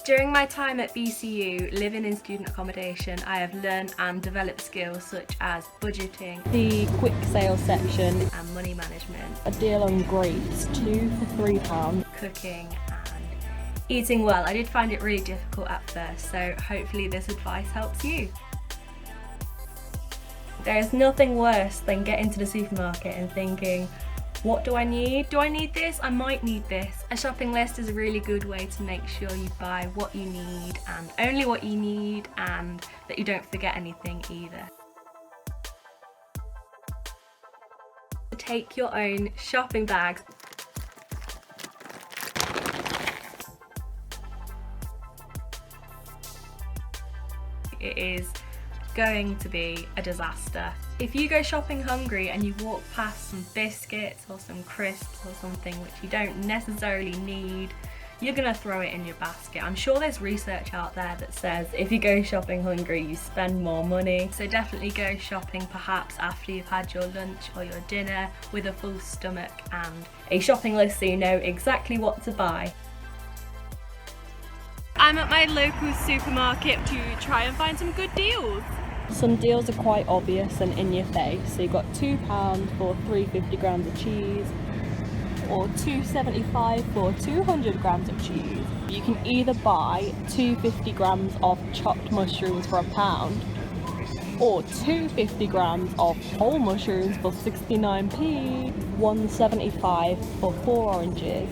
During my time at BCU, living in student accommodation, I have learned and developed skills such as budgeting, the quick sales section, and money management, a deal on grapes, 2 for £3, cooking and eating well. I did find it really difficult at first, so hopefully this advice helps you. There is nothing worse than getting to the supermarket and thinking, what do I need? Do I need this? I might need this. A shopping list is a really good way to make sure you buy what you need and only what you need, and that you don't forget anything either. Take your own shopping bags. It is going to be a disaster. If you go shopping hungry and you walk past some biscuits or some crisps or something which you don't necessarily need, you're gonna throw it in your basket. I'm sure there's research out there that says if you go shopping hungry, you spend more money. So definitely go shopping perhaps after you've had your lunch or your dinner with a full stomach and a shopping list so you know exactly what to buy. I'm at my local supermarket to try and find some good deals. Some deals are quite obvious and in your face. So you've got £2 for 350 grams of cheese, or £2.75 for 200 grams of cheese. You can either buy 250 grams of chopped mushrooms for £1, or 250 grams of whole mushrooms for 69p, £1.75 for 4 oranges,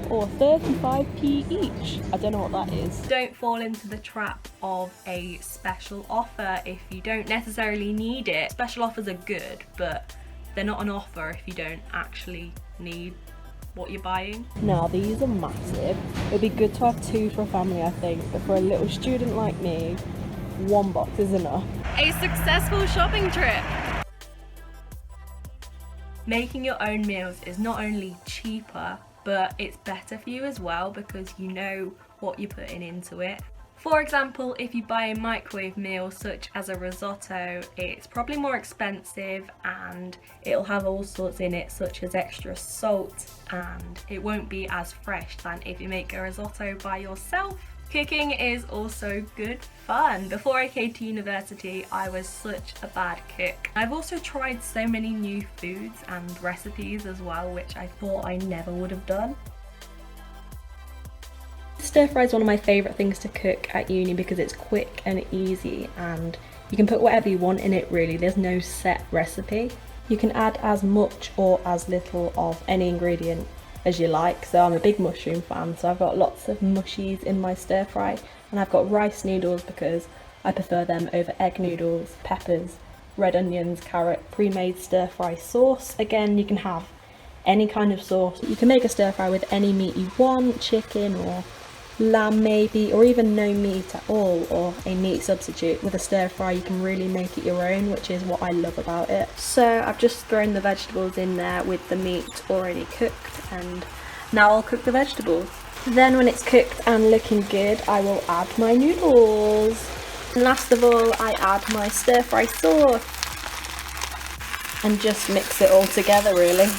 or 35p each. I don't know what that is. Don't fall into the trap of a special offer if you don't necessarily need it. Special offers are good, but they're not an offer if you don't actually need what you're buying. Now these are massive. It'd be good to have 2 for a family, I think, but for a little student like me, 1 box is enough. A successful shopping trip! Making your own meals is not only cheaper, but it's better for you as well because you know what you're putting into it. For example, if you buy a microwave meal such as a risotto, it's probably more expensive and it'll have all sorts in it such as extra salt, and it won't be as fresh than if you make a risotto by yourself. Cooking is also good fun. Before I came to university, I was such a bad cook. I've also tried so many new foods and recipes as well, which I thought I never would have done. Stir fry is one of my favourite things to cook at uni because it's quick and easy and you can put whatever you want in it really. There's no set recipe. You can add as much or as little of any ingredient as you like. So I'm a big mushroom fan, so I've got lots of mushies in my stir fry, and I've got rice noodles because I prefer them over egg noodles, peppers, red onions, carrot, pre-made stir fry sauce. Again, you can have any kind of sauce. You can make a stir fry with any meat you want, chicken or lamb maybe, or even no meat at all, or a meat substitute. With a stir fry you can really make it your own, which is what I love about it. So I've just thrown the vegetables in there with the meat already cooked, and now I'll cook the vegetables. Then when it's cooked and looking good, I will add my noodles. And last of all, I add my stir fry sauce and just mix it all together really.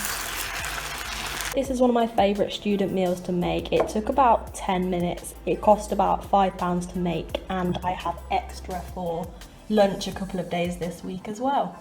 This is one of my favourite student meals to make. It took about 10 minutes. It cost about £5 to make, and I have extra for lunch a couple of days this week as well.